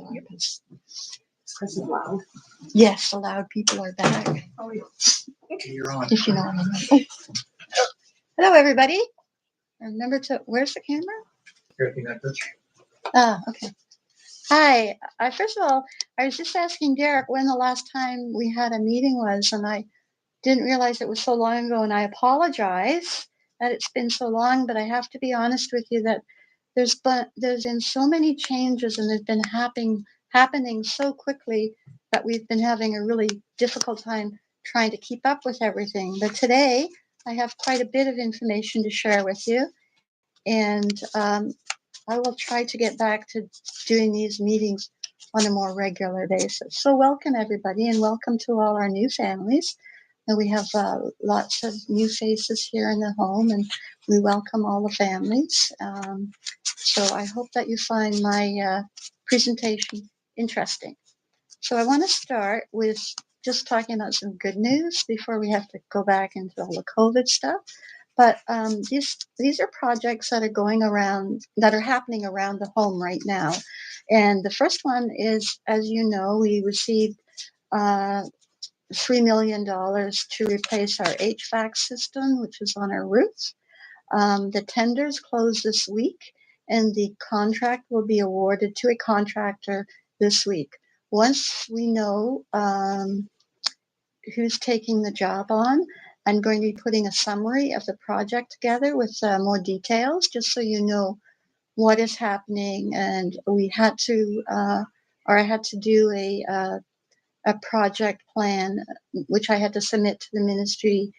far. It's loud. Yes, the loud people are back. Oh, yeah. Okay, you're on. If you know what I mean. Oh. Hello, everybody. Remember to, where's the camera? Everything like this. Ah, okay. Hi. First of all, I was just asking Derek when the last time we had a meeting was, and I didn't realize it was so long ago, and I apologize that it's been so long, but I have to be honest with you that there's been so many changes, and they've been happening so quickly that we've been having a really difficult time trying to keep up with everything. But today I have quite a bit of information to share with you, and I will try to get back to doing these meetings on a more regular basis. So welcome everybody, and welcome to all our new families. And we have lots of new faces here in the home, and we welcome all the families. So I hope that you find my presentation interesting. So I want to start with just talking about some good news before we have to go back into all the COVID stuff. But these are projects that are going around, that are happening around the home right now. And the first one is, as you know, we received $3 million to replace our HVAC system, which is on our roof. The tenders close this week, and the contract will be awarded to a contractor this week. Once we know who's taking the job on, I'm going to be putting a summary of the project together with more details, just so you know what is happening. And we had to, or I had to do a project plan, which I had to submit to the ministry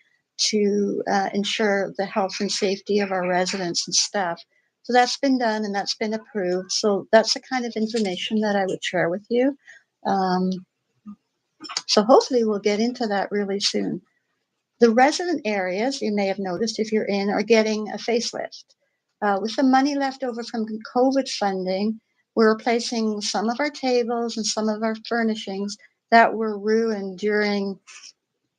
to ensure the health and safety of our residents and staff. So that's been done and that's been approved. So that's the kind of information that I would share with you. So hopefully we'll get into that really soon. The resident areas, you may have noticed if you're in, are getting a facelift. With the money left over from COVID funding, we're replacing some of our tables and some of our furnishings that were ruined during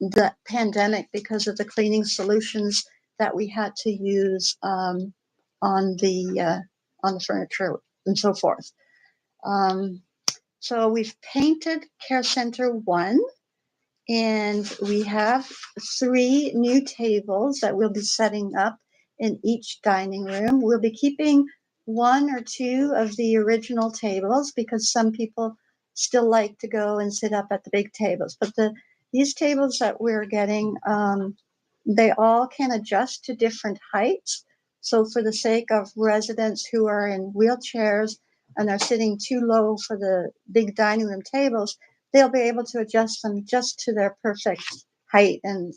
the pandemic because of the cleaning solutions that we had to use on the furniture and so forth. So we've painted Care Center 1, and we have 3 new tables that we'll be setting up in each dining room. We'll be keeping 1 or 2 of the original tables because some people still like to go and sit up at the big tables. But these tables that we're getting, they all can adjust to different heights. So for the sake of residents who are in wheelchairs and are sitting too low for the big dining room tables, they'll be able to adjust them just to their perfect height and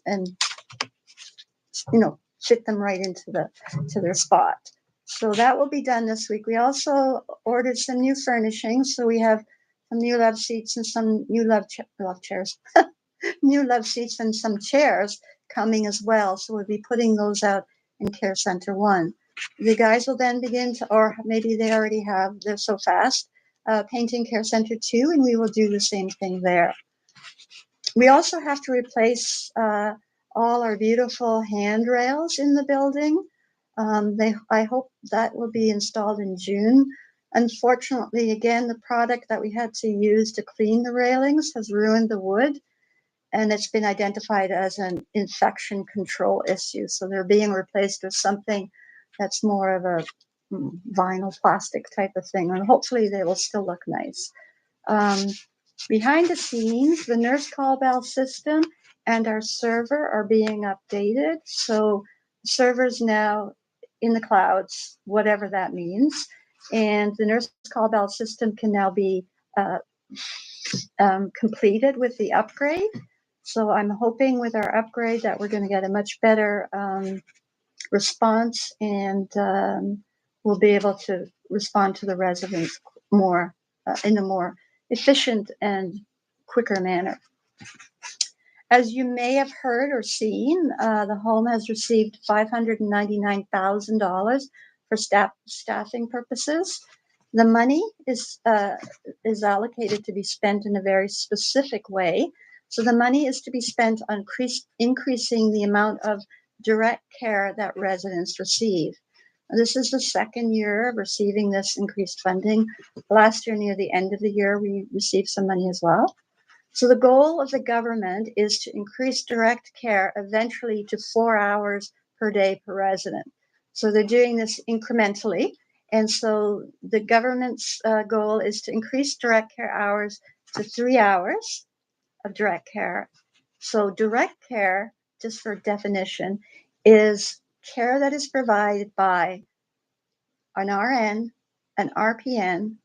fit them right into their spot. So that will be done this week. We also ordered some new furnishings. So we have some new love seats and some new love chairs, new love seats and some chairs coming as well. So we'll be putting those out in Care Center 1. The guys will then begin to, or maybe they already have, they're so fast, painting Care Center 2, and we will do the same thing there. We also have to replace all our beautiful handrails in the building. I hope that will be installed in June. Unfortunately, again, the product that we had to use to clean the railings has ruined the wood, and it's been identified as an infection control issue. So they're being replaced with something that's more of a vinyl plastic type of thing, and hopefully they will still look nice. Behind the scenes, the nurse call bell system and our server are being updated. So the server's now in the clouds, whatever that means. And the nurse call bell system can now be completed with the upgrade. So I'm hoping with our upgrade that we're going to get a much better response, and we'll be able to respond to the residents more in a more efficient and quicker manner. As you may have heard or seen, the home has received $599,000 for staffing purposes. The money is allocated to be spent in a very specific way. So the money is to be spent on increasing the amount of direct care that residents receive. This is the second year of receiving this increased funding. Last year, near the end of the year, we received some money as well. So the goal of the government is to increase direct care eventually to 4 hours per day per resident. So they're doing this incrementally. And so the government's goal is to increase direct care hours to 3 hours of direct care. So direct care, just for definition, is care that is provided by an RN, an RPN,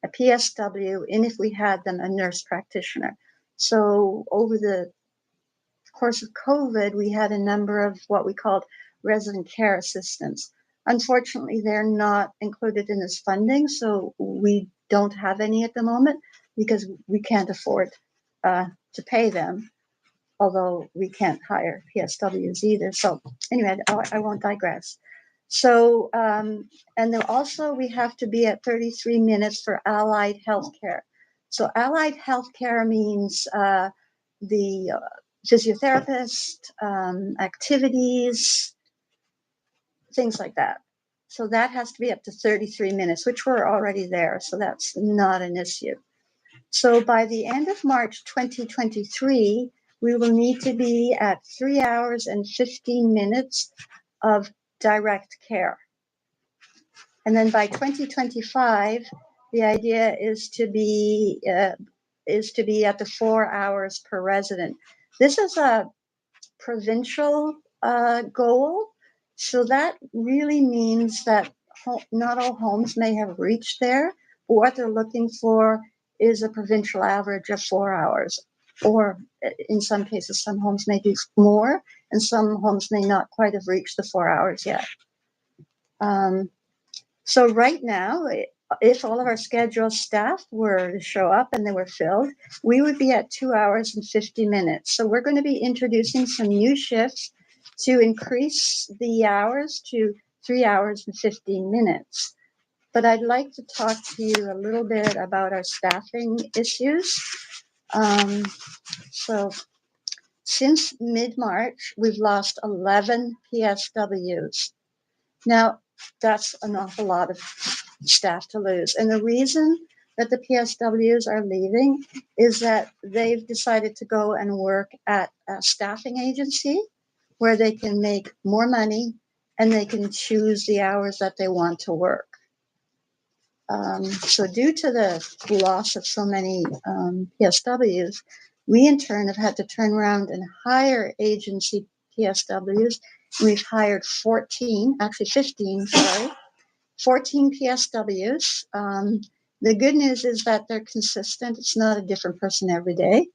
a PSW, and if we had them, a nurse practitioner. So over the course of COVID, we had a number of what we called resident care assistants. Unfortunately, they're not included in this funding, so we don't have any at the moment because we can't afford to pay them, although we can't hire PSWs either. So anyway, I won't digress. So, and then also we have to be at 33 minutes for allied healthcare. So allied healthcare means the physiotherapist, activities, things like that. So that has to be up to 33 minutes, which we're already there. So that's not an issue. So by the end of March 2023, we will need to be at 3 hours and 15 minutes of direct care. And then by 2025, the idea is to be at the 4 hours per resident. This is a provincial goal. So that really means that not all homes may have reached there, but what they're looking for is a provincial average of 4 hours. Or in some cases, some homes may do more, and some homes may not quite have reached the 4 hours yet. So right now, if all of our scheduled staff were to show up and they were filled, we would be at 2 hours and 50 minutes. So we're going to be introducing some new shifts to increase the hours to 3 hours and 15 minutes. But I'd like to talk to you a little bit about our staffing issues. So since mid-March, we've lost 11 PSWs. Now, that's an awful lot of staff to lose. And the reason that the PSWs are leaving is that they've decided to go and work at a staffing agency where they can make more money and they can choose the hours that they want to work. So due to the loss of so many PSWs, we in turn have had to turn around and hire agency PSWs. We've hired 15 PSWs. The good news is that they're consistent. It's not a different person every day.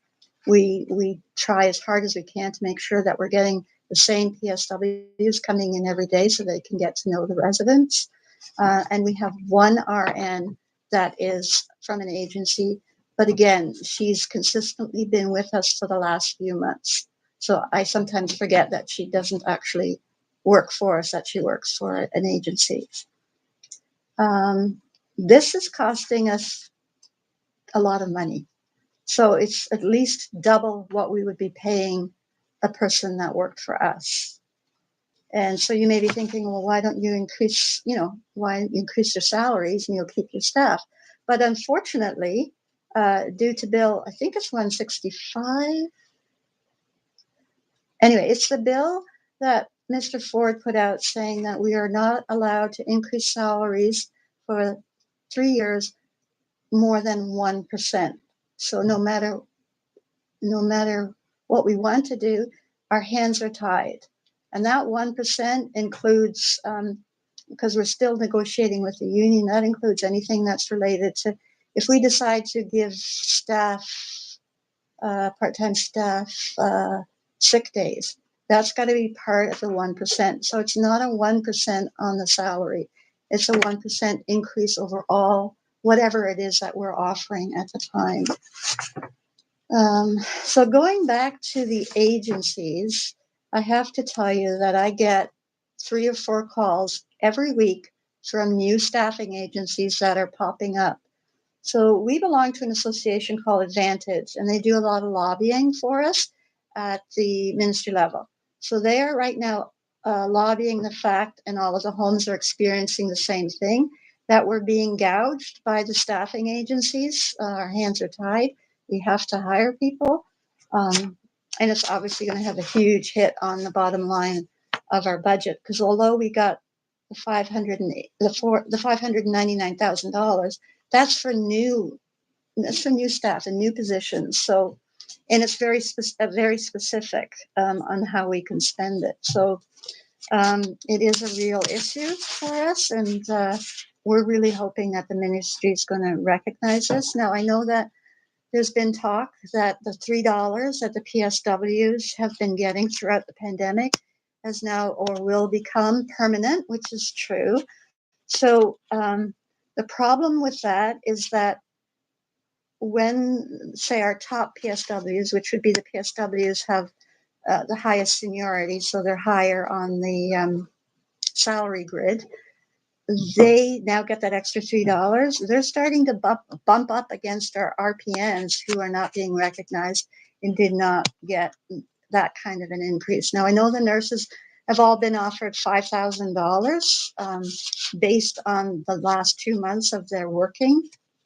We try as hard as we can to make sure that we're getting the same PSWs coming in every day so they can get to know the residents. And we have one RN that is from an agency, but again, she's consistently been with us for the last few months. So I sometimes forget that she doesn't actually work for us, that she works for an agency. This is costing us a lot of money. So it's at least double what we would be paying a person that worked for us. And so you may be thinking, well, why don't you increase your salaries and you'll keep your staff? But unfortunately, due to Bill, I think it's 165. Anyway, it's the bill that Mr. Ford put out saying that we are not allowed to increase salaries for 3 years more than 1%. So no matter what we want to do, our hands are tied. And that 1% includes, because we're still negotiating with the union, that includes anything that's related to, if we decide to give staff, part-time staff, sick days, that's got to be part of the 1%. So it's not a 1% on the salary. It's a 1% increase overall, whatever it is that we're offering at the time. So going back to the agencies, I have to tell you that I get 3 or 4 calls every week from new staffing agencies that are popping up. So we belong to an association called Advantage, and they do a lot of lobbying for us at the ministry level. So they are right now lobbying the fact, and all of the homes are experiencing the same thing, that we're being gouged by the staffing agencies. Our hands are tied. We have to hire people. And it's obviously going to have a huge hit on the bottom line of our budget, because although we got the $599,000, that's for new staff and new positions. So, and it's very specific on how we can spend it. So it is a real issue for us, and we're really hoping that the ministry is going to recognize this. Now, I know that there's been talk that the $3 that the PSWs have been getting throughout the pandemic has now or will become permanent, which is true. So the problem with that is that when, say, our top PSWs, which would be the PSWs, have the highest seniority, so they're higher on the salary grid, they now get that extra $3. They're starting to bump up against our RPNs who are not being recognized and did not get that kind of an increase. Now, I know the nurses have all been offered $5,000 based on the last 2 months of their working.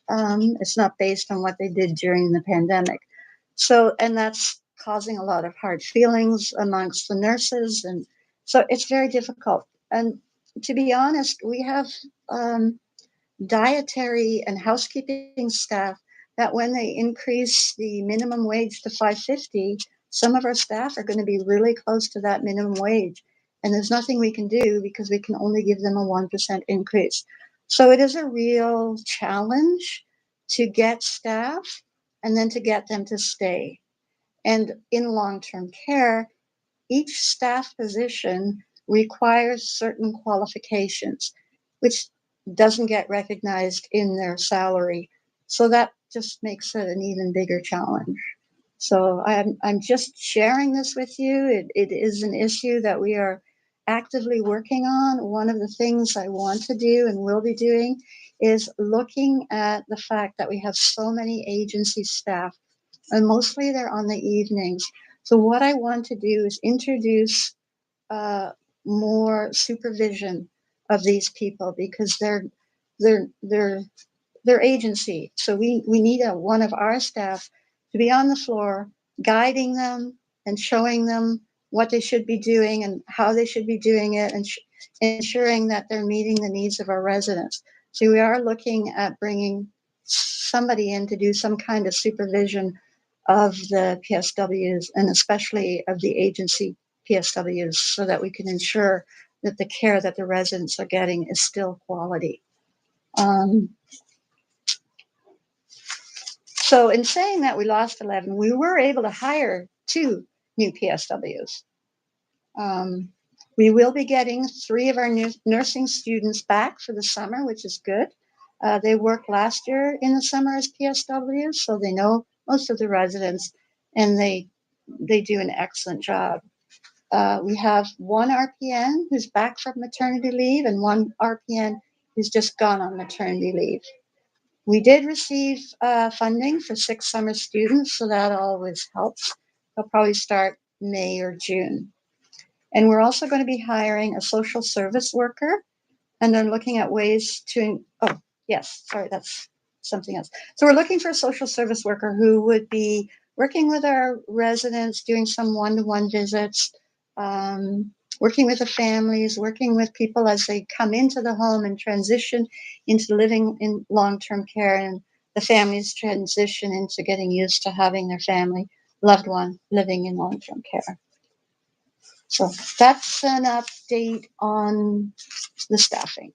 It's not based on what they did during the pandemic. So, and that's causing a lot of hard feelings amongst the nurses. And so it's very difficult. And to be honest, we have dietary and housekeeping staff that when they increase the minimum wage to $5.50, some of our staff are going to be really close to that minimum wage. And there's nothing we can do because we can only give them a 1% increase. So it is a real challenge to get staff and then to get them to stay. And in long-term care, each staff position requires certain qualifications, which doesn't get recognized in their salary. So that just makes it an even bigger challenge. So I'm just sharing this with you. It is an issue that we are actively working on. One of the things I want to do and will be doing is looking at the fact that we have so many agency staff, and mostly they're on the evenings. So what I want to do is introduce more supervision of these people, because they're agency. So we need one of our staff to be on the floor, guiding them and showing them what they should be doing and how they should be doing it, and ensuring that they're meeting the needs of our residents. So we are looking at bringing somebody in to do some kind of supervision of the PSWs, and especially of the agency PSWs, so that we can ensure that the care that the residents are getting is still quality. So in saying that we lost 11, we were able to hire 2 new PSWs. We will be getting 3 of our new nursing students back for the summer, which is good. They worked last year in the summer as PSWs, so they know most of the residents, and they do an excellent job. We have 1 RPN who's back from maternity leave and 1 RPN who's just gone on maternity leave. We did receive funding for 6 summer students, so that always helps. They'll probably start May or June. And we're also going to be hiring a social service worker, and they're looking at ways to, oh, yes, sorry, that's something else. So we're looking for a social service worker who would be working with our residents, doing some one-to-one visits, working with the families, working with people as they come into the home and transition into living in long-term care, and the families transition into getting used to having their family loved one living in long-term care. So that's an update on the staffing.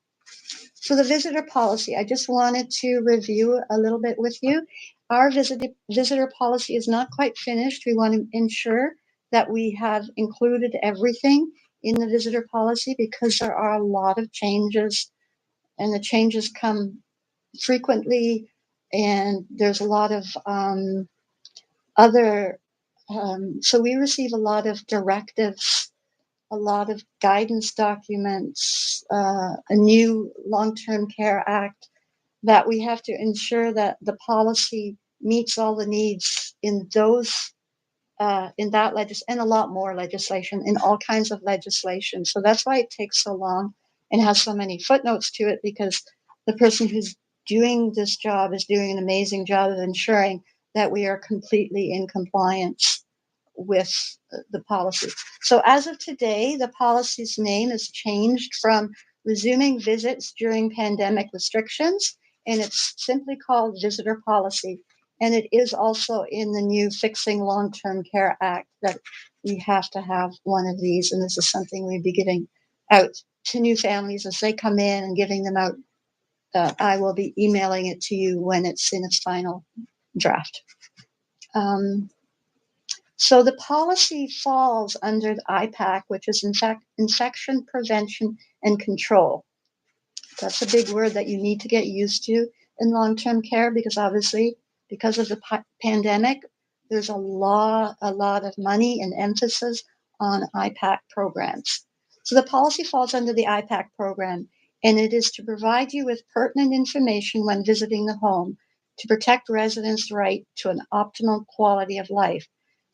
So the visitor policy, I just wanted to review a little bit with you. Our visitor policy is not quite finished. We want to ensure that we have included everything in the visitor policy, because there are a lot of changes, and the changes come frequently, and there's a lot of so we receive a lot of directives, a lot of guidance documents, a new long-term care act, that we have to ensure that the policy meets all the needs in those in that and a lot more legislation, in all kinds of legislation. So that's why it takes so long and has so many footnotes to it, because the person who's doing this job is doing an amazing job of ensuring that we are completely in compliance with the policy. So as of today, the policy's name has changed from resuming visits during pandemic restrictions, and it's simply called Visitor Policy. And it is also in the new Fixing Long-Term Care Act that we have to have one of these. And this is something we'd be giving out to new families as they come in and giving them out. I will be emailing it to you when it's in its final draft. So the policy falls under the IPAC, which is in fact infection prevention and control. That's a big word that you need to get used to in long-term care, because obviously, because of the pandemic, there's a lot of money and emphasis on IPAC programs. So the policy falls under the IPAC program, and it is to provide you with pertinent information when visiting the home to protect residents' right to an optimal quality of life.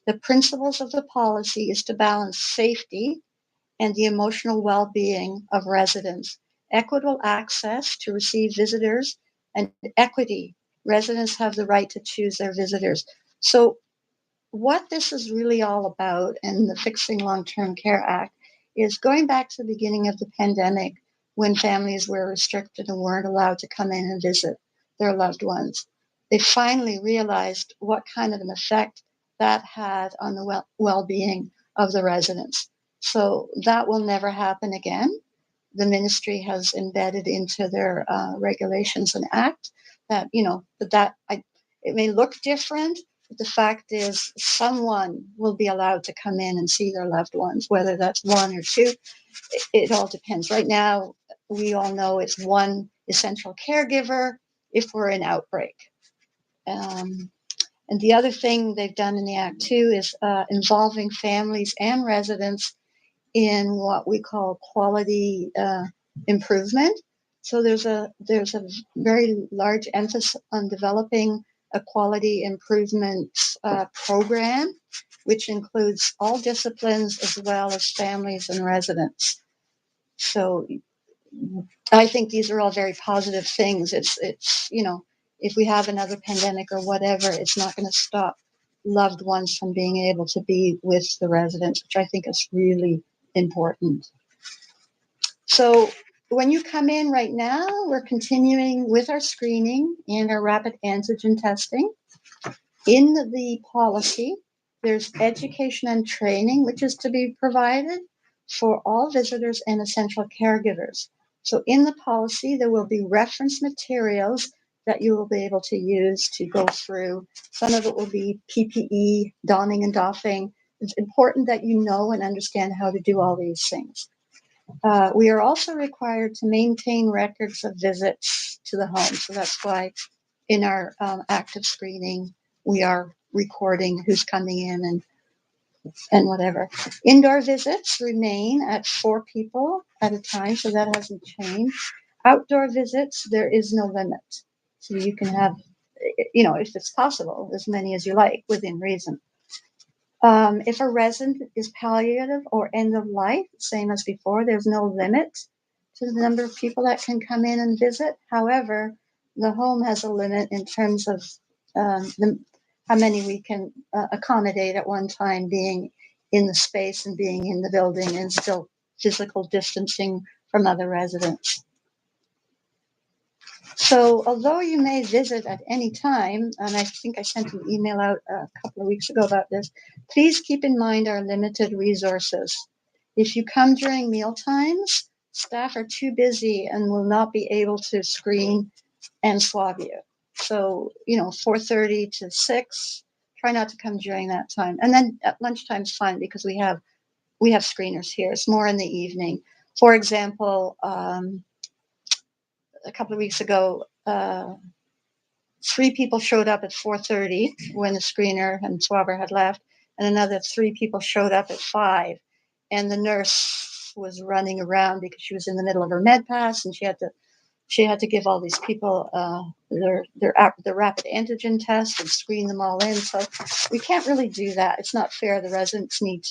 The principles of the policy is to balance safety and the emotional well-being of residents, equitable access to receive visitors, and equity. Residents have the right to choose their visitors. So what this is really all about, and the Fixing Long-Term Care Act, is going back to the beginning of the pandemic, when families were restricted and weren't allowed to come in and visit their loved ones. They finally realized what kind of an effect that had on the well-being of the residents. So that will never happen again. The ministry has embedded into their regulations and act that, it may look different, but the fact is someone will be allowed to come in and see their loved ones, whether that's one or two. It all depends. Right now, we all know it's one essential caregiver if we're in outbreak. And the other thing they've done in the Act too is involving families and residents in what we call quality improvement. So there's a very large emphasis on developing a quality improvement program, which includes all disciplines as well as families and residents. So I think these are all very positive things. It's if we have another pandemic or whatever, it's not going to stop loved ones from being able to be with the residents, which I think is really important. So when you come in right now, we're continuing with our screening and our rapid antigen testing. In the policy, there's education and training, which is to be provided for all visitors and essential caregivers. So in the policy, there will be reference materials that you will be able to use to go through. Some of it will be PPE, donning and doffing. It's important that you know and understand how to do all these things. We are also required to maintain records of visits to the home. So that's why in our active screening, we are recording who's coming in and whatever. Indoor visits remain at 4 people at a time, so that hasn't changed. Outdoor visits, there is no limit. So you can have, if it's possible, as many as you like within reason. If a resident is palliative or end of life, same as before, there's no limit to the number of people that can come in and visit. However, the home has a limit in terms of how many we can accommodate at one time, being in the space and being in the building and still physical distancing from other residents. So although you may visit at any time, and I think I sent an email out a couple of weeks ago about this, please keep in mind our limited resources. If you come during meal times, staff are too busy and will not be able to screen and swab you. So, 4:30 to 6, try not to come during that time. And then at lunchtime is fine because we have screeners here. It's more in the evening. For example, a couple of weeks ago, 3 people showed up at 4:30 when the screener and swabber had left, and another 3 people showed up at 5. And the nurse was running around because she was in the middle of her med pass and she had to she had to give all these people their rapid antigen test and screen them all in. So we can't really do that. It's not fair. The residents need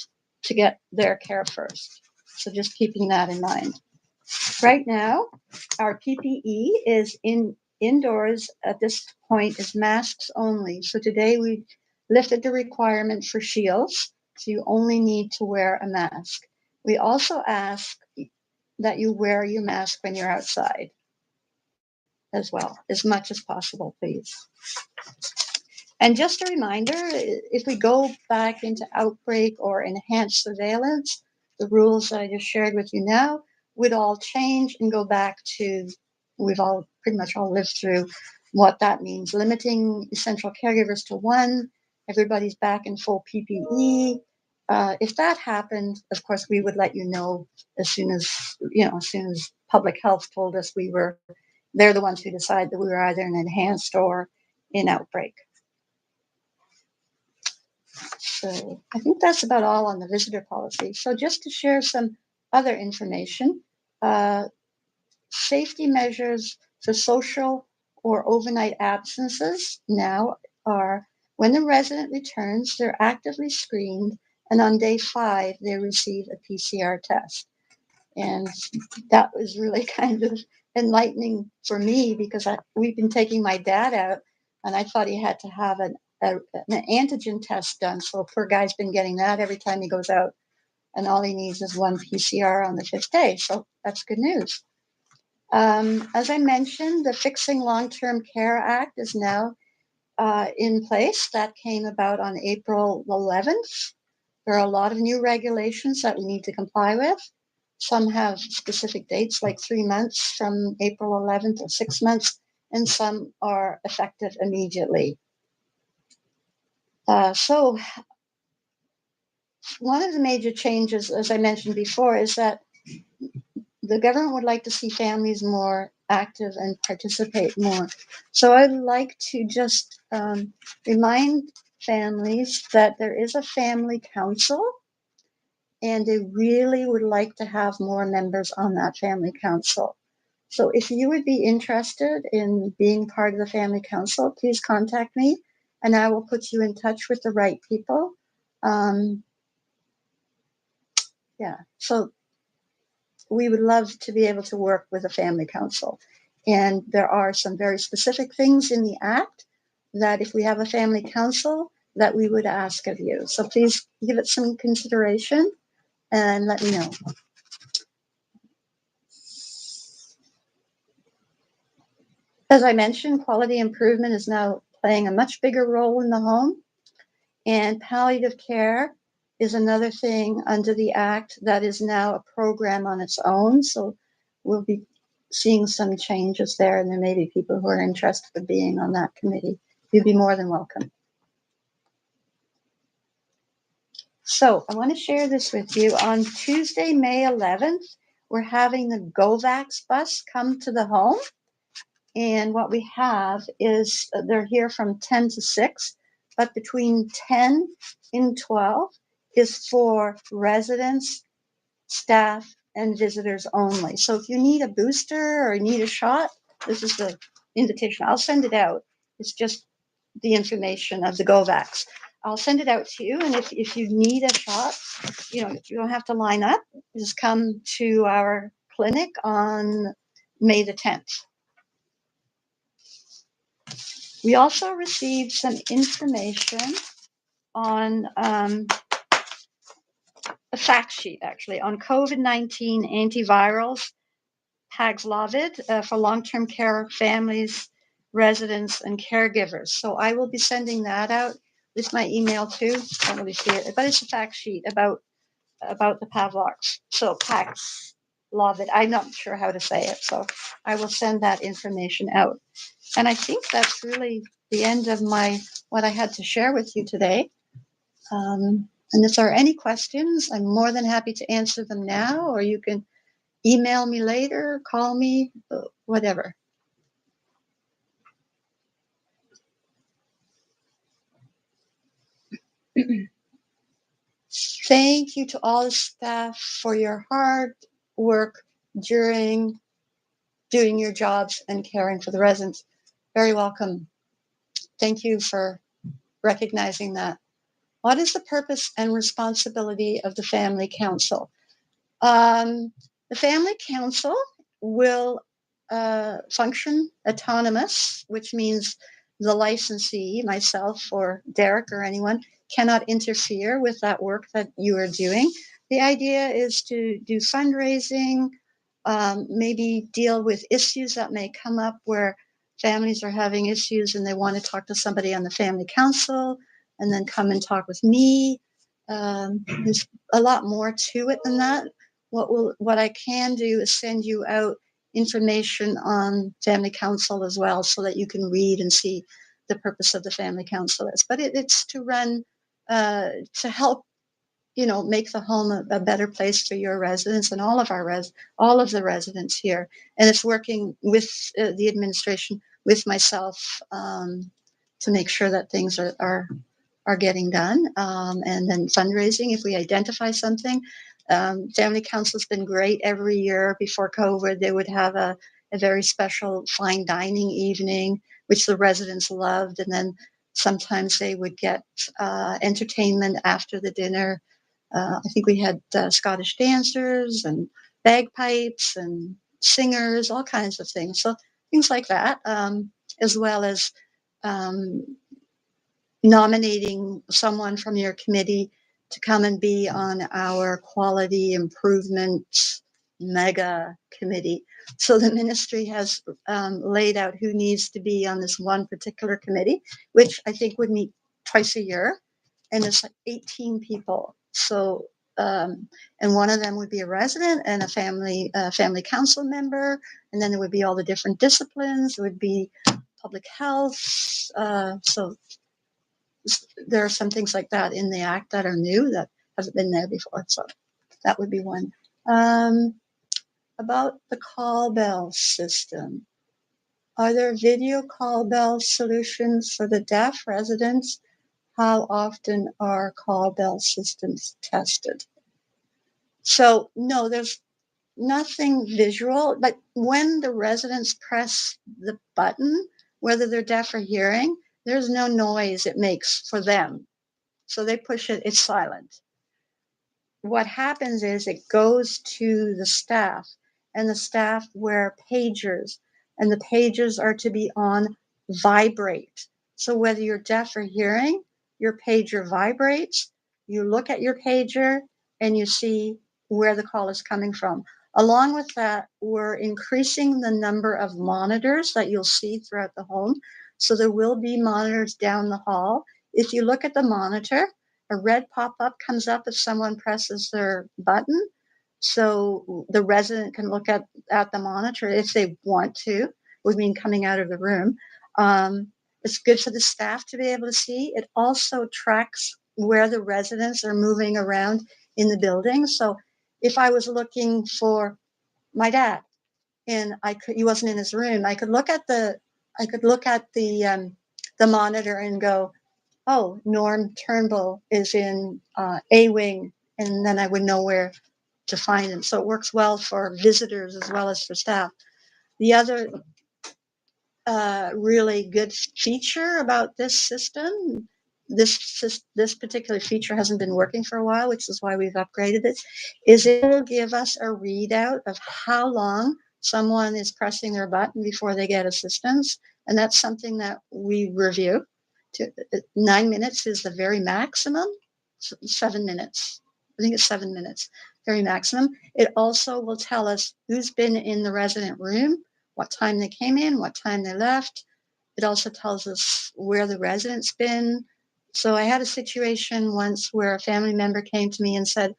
to get their care first. So just keeping that in mind. Right now, our PPE is indoors at this point is masks only. So today we lifted the requirement for shields. So you only need to wear a mask. We also ask that you wear your mask when you're outside as well, as much as possible, please. And just a reminder, if we go back into outbreak or enhanced surveillance, the rules that I just shared with you now would all change and go back to, we've all pretty much all lived through what that means, limiting essential caregivers to one, everybody's back in full PPE. If that happened, of course, we would let you know as soon as public health told us they're the ones who decide that we were either in enhanced or in outbreak. So I think that's about all on the visitor policy. So just to share some other information, safety measures for social or overnight absences now are when the resident returns, they're actively screened, and on day 5, they receive a PCR test. And that was really kind of enlightening for me because we've been taking my dad out, and I thought he had to have an antigen test done. So poor guy's been getting that every time he goes out, and all he needs is one PCR on the 5th day. So that's good news. As I mentioned, the Fixing Long-Term Care Act is now in place. That came about on April 11th. There are a lot of new regulations that we need to comply with. Some have specific dates, like 3 months from April 11th or 6 months, and some are effective immediately. So one of the major changes, as I mentioned before, is that the government would like to see families more active and participate more. So I'd like to just remind families that there is a family council, and they really would like to have more members on that family council. So if you would be interested in being part of the family council, please contact me, and I will put you in touch with the right people. So we would love to be able to work with a family council. And there are some very specific things in the Act that if we have a family council, that we would ask of you. So please give it some consideration and let me know. As I mentioned, quality improvement is now playing a much bigger role in the home, and palliative care is another thing under the Act that is now a program on its own. So we'll be seeing some changes there, and there may be people who are interested in being on that committee. You'd be more than welcome. So I want to share this with you. On Tuesday, May 11th, we're having the GoVax bus come to the home. And what we have is they're here from 10 to 6, but between 10 and 12 is for residents, staff, and visitors only. So if you need a booster or need a shot, this is the invitation. I'll send it out. It's just the information of the GoVax. I'll send it out to you, and if you need a shot, you don't have to line up. Just come to our clinic on May the 10th. We also received some information on a fact sheet, actually, on COVID-19 antivirals, Paxlovid, for long-term care families, residents, and caregivers. So I will be sending that out. This is my email too. I don't really see it, but it's a fact sheet about the Pavloks. So Paxlovid. I'm not sure how to say it, so I will send that information out. And I think that's really the end of what I had to share with you today. And if there are any questions, I'm more than happy to answer them now, or you can email me later, call me, whatever. Thank you to all the staff for your hard work during doing your jobs and caring for the residents. Very welcome. Thank you for recognizing that. What is the purpose and responsibility of the Family Council? The Family Council will function autonomous, which means the licensee, myself or Derek or anyone, cannot interfere with that work that you are doing. The idea is to do fundraising, maybe deal with issues that may come up where families are having issues and they want to talk to somebody on the Family Council and then come and talk with me. There's a lot more to it than that. What I can do is send you out information on Family Council as well, so that you can read and see the purpose of the Family Council is. But it's to run to help make the home a better place for your residents and all of the residents here. And it's working with the administration, with myself, to make sure that things are getting done, and then fundraising if we identify something. Family Council's been great every year. Before COVID, they would have a very special fine dining evening, which the residents loved, and then sometimes they would get entertainment after the dinner. I think we had Scottish dancers and bagpipes and singers, all kinds of things. So things like that, as well as um, nominating someone from your committee to come and be on our quality improvement mega committee. So the ministry has laid out who needs to be on this one particular committee, which I think would meet twice a year, and it's like 18 people. So and one of them would be a resident and a family council member, and then there would be all the different disciplines. There would be public health. So there are some things like that in the act that are new that hasn't been there before. So that would be one. About the call bell system. Are there video call bell solutions for the deaf residents? How often are call bell systems tested? So no, there's nothing visual, but when the residents press the button, whether they're deaf or hearing, there's no noise it makes for them. So they push it, it's silent. What happens is it goes to the staff, and the staff wear pagers, and the pagers are to be on vibrate. So whether you're deaf or hearing, your pager vibrates, you look at your pager and you see where the call is coming from. Along with that, we're increasing the number of monitors that you'll see throughout the home. So there will be monitors down the hall. If you look at the monitor, a red pop-up comes up if someone presses their button. So the resident can look at the monitor if they want to, would mean coming out of the room. It's good for the staff to be able to see. It also tracks where the residents are moving around in the building. So if I was looking for my dad and he wasn't in his room, I could look at the monitor and go, oh, Norm Turnbull is in A wing, and then I would know where to find him. So it works well for visitors as well as for staff. The other really good feature about this system, this particular feature hasn't been working for a while, which is why we've upgraded it, is it will give us a readout of how long someone is pressing their button before they get assistance. And that's something that we review. 9 minutes is the very maximum. 7 minutes. I think it's 7 minutes, very maximum. It also will tell us who's been in the resident room, what time they came in, what time they left. It also tells us where the resident's been. So I had a situation once where a family member came to me and said,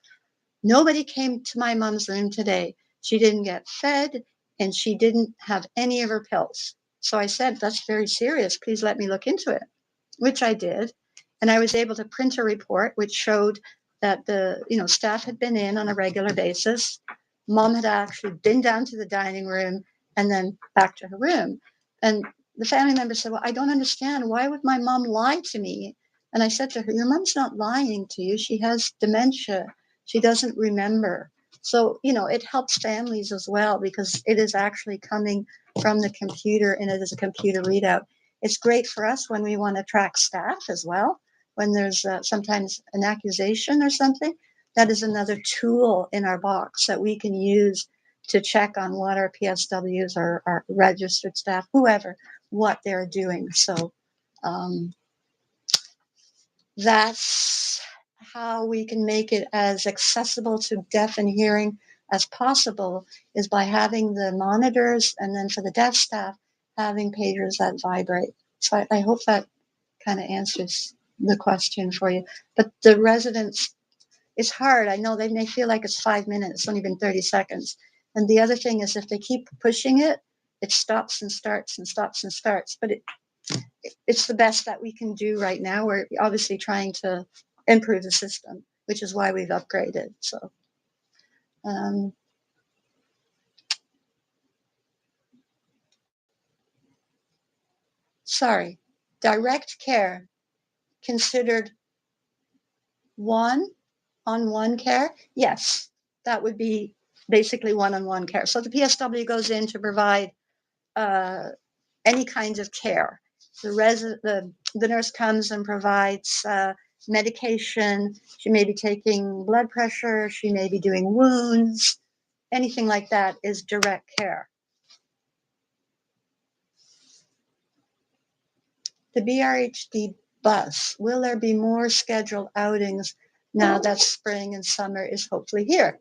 nobody came to my mom's room today. She didn't get fed and she didn't have any of her pills. So I said, that's very serious. Please let me look into it, which I did. And I was able to print a report which showed that the staff had been in on a regular basis. Mom had actually been down to the dining room and then back to her room. And the family member said, well, I don't understand. Why would my mom lie to me? And I said to her, your mom's not lying to you. She has dementia. She doesn't remember. So, it helps families as well because it is actually coming from the computer and it is a computer readout. It's great for us when we want to track staff as well. When there's sometimes an accusation or something, that is another tool in our box that we can use to check on what our PSWs or our registered staff, whoever, what they're doing. So that's how we can make it as accessible to deaf and hearing as possible, is by having the monitors, and then for the deaf staff, having pagers that vibrate. So I hope that kind of answers the question for you. But the residents, it's hard. I know they may feel like it's 5 minutes, it's only been 30 seconds. And the other thing is, if they keep pushing it, it stops and starts and stops and starts. But it's the best that we can do right now. We're obviously trying to improve the system, which is why we've upgraded. So, sorry, direct care considered one-on-one care? Yes, that would be basically one-on-one care. So the PSW goes in to provide any kinds of care. The nurse comes and provides medication. She may be taking blood pressure. She may be doing wounds. Anything like that is direct care. The BRHD bus, will there be more scheduled outings now that spring and summer is hopefully here?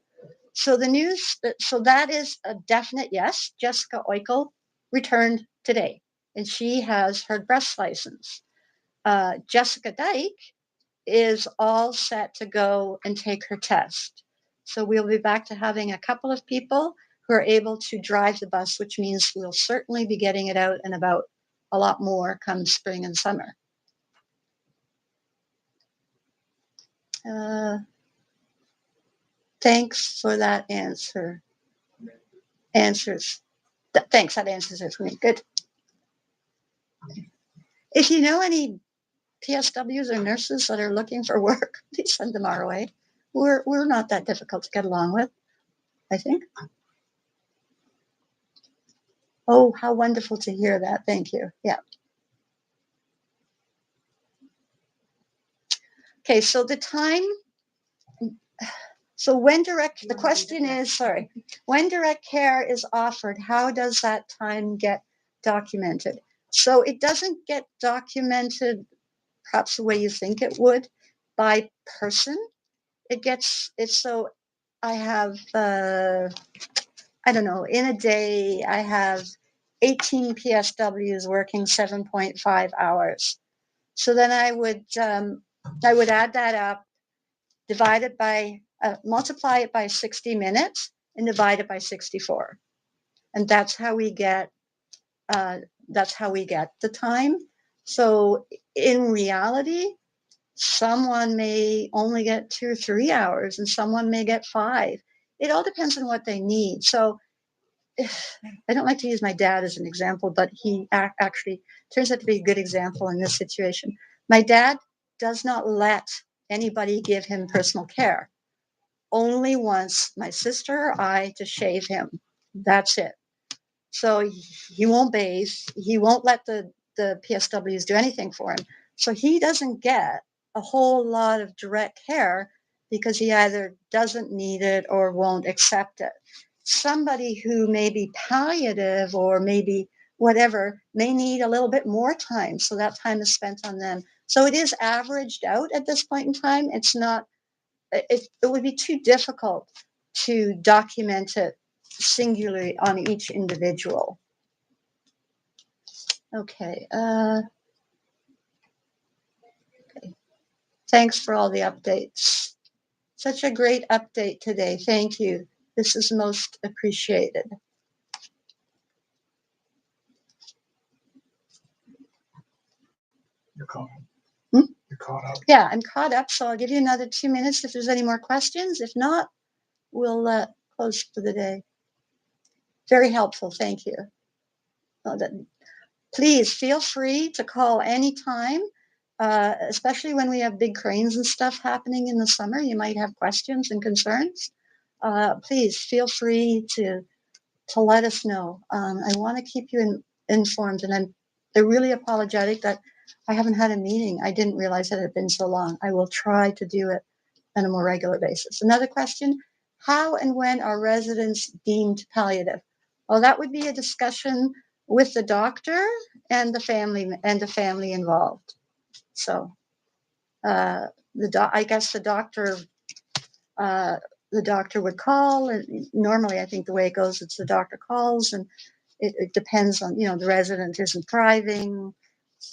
So that is a definite yes. Jessica Oikel returned today, and she has her bus license. Jessica Dyke is all set to go and take her test. So we'll be back to having a couple of people who are able to drive the bus, which means we'll certainly be getting it out and about a lot more come spring and summer. Thanks for that answer. Thanks, that answers it for me. Good. If you know any PSWs or nurses that are looking for work, please send them our way. We're not that difficult to get along with, I think. Oh, how wonderful to hear that. Thank you. Yeah. Okay, so the time, so when the question is, sorry, when direct care is offered, how does that time get documented? So it doesn't get documented perhaps the way you think it would by person. So I have, I don't know, in a day, I have 18 PSWs working 7.5 hours. So then I would add that up, divide it by, multiply it by 60 minutes and divide it by 64. And that's how we get the time. So in reality, someone may only get 2 or 3 hours and someone may get 5. It all depends on what they need. So I don't like to use my dad as an example, but he actually turns out to be a good example in this situation. My dad does not let anybody give him personal care. Only wants my sister or I to shave him. That's it. So he won't bathe. He won't let the PSWs do anything for him. So he doesn't get a whole lot of direct care because he either doesn't need it or won't accept it. Somebody who may be palliative or maybe whatever may need a little bit more time. So that time is spent on them. So it is averaged out at this point in time. It's not, it would be too difficult to document it singularly on each individual. Okay. Okay. Thanks for all the updates. Such a great update today. Thank you. This is most appreciated. You're caught. Hmm? You're caught up. Yeah, I'm caught up. So I'll give you another 2 minutes if there's any more questions. If not, we'll close for the day. Very helpful. Thank you. Please feel free to call anytime, especially when we have big cranes and stuff happening in the summer. You might have questions and concerns. please feel free to let us know. I want to keep you informed, and I'm really apologetic that I haven't had a meeting. I didn't realize that it had been so long. I will try to do it on a more regular basis. Another question: how and when are residents deemed palliative? Well, that would be a discussion with the doctor and the family involved. So, I guess the doctor would call, and normally I think the way it goes, it's the doctor calls, and it depends on, the resident isn't thriving,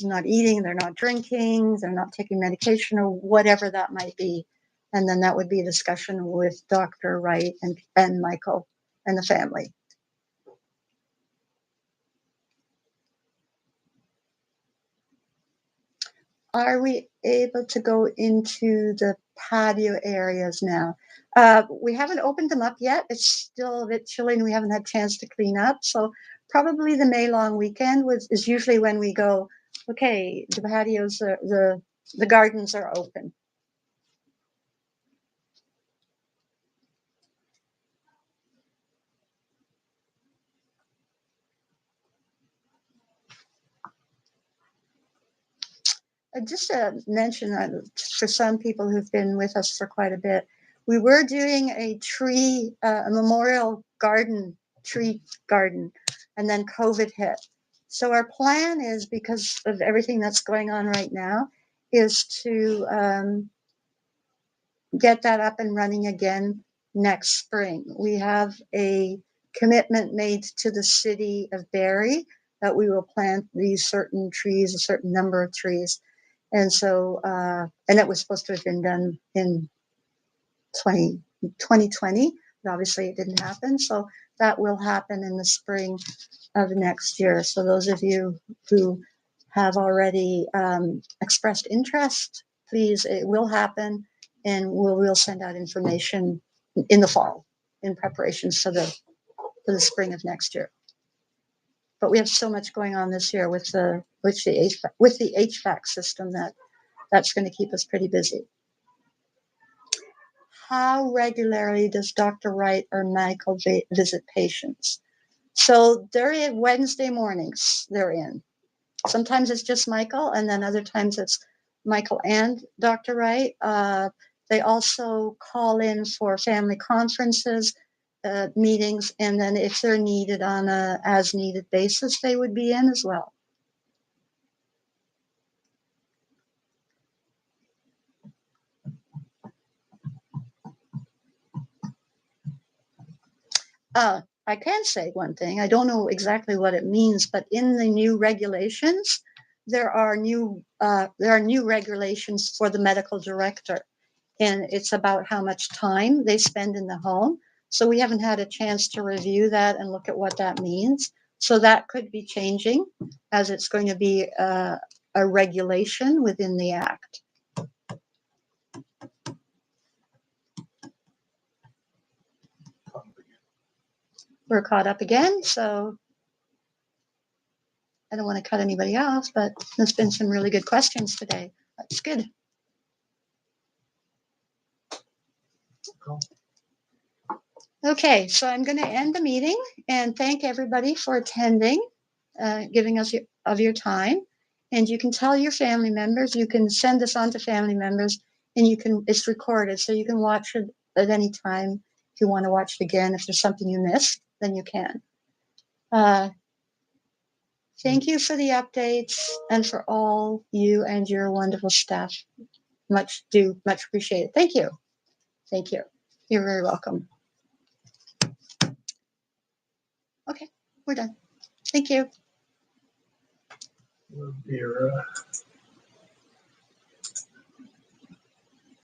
not eating, they're not drinking, they're not taking medication, or whatever that might be. And then that would be a discussion with Dr. Wright and Michael and the family. Are we able to go into the patio areas now? We haven't opened them up yet. It's still a bit chilly and we haven't had a chance to clean up. So probably the May long weekend is usually when we go, okay, the patios, the gardens are open. Just to mention for some people who've been with us for quite a bit, we were doing a memorial tree garden, and then COVID hit. So our plan is, because of everything that's going on right now, is to get that up and running again next spring. We have a commitment made to the city of Barrie that we will plant these certain trees, a certain number of trees. And so, and it was supposed to have been done in 2020, but obviously it didn't happen. So that will happen in the spring of next year. So those of you who have already expressed interest, please, it will happen, and we'll send out information in the fall in preparations for the spring of next year. But we have so much going on this year with the HVAC system that's going to keep us pretty busy. How regularly does Dr. Wright or Michael visit patients? So they're in Wednesday mornings. They're in. Sometimes it's just Michael, and then other times it's Michael and Dr. Wright. They also call in for family conferences, meetings, and then if they're needed on a as-needed basis, they would be in as well. I can say one thing. I don't know exactly what it means, but in the new regulations, there are new regulations for the medical director, and it's about how much time they spend in the home. So we haven't had a chance to review that and look at what that means. So that could be changing, as it's going to be a regulation within the Act. We're caught up again, so I don't want to cut anybody off, but there's been some really good questions today. That's good. Okay, so I'm going to end the meeting and thank everybody for attending, giving us of your time. And you can tell your family members, you can send this on to family members, and it's recorded, so you can watch it at any time. If you want to watch it again, if there's something you missed, then you can. Thank you for the updates and for all you and your wonderful staff. Much appreciated. Thank you. Thank you. You're very welcome. Okay, we're done. Thank you. Oh dear.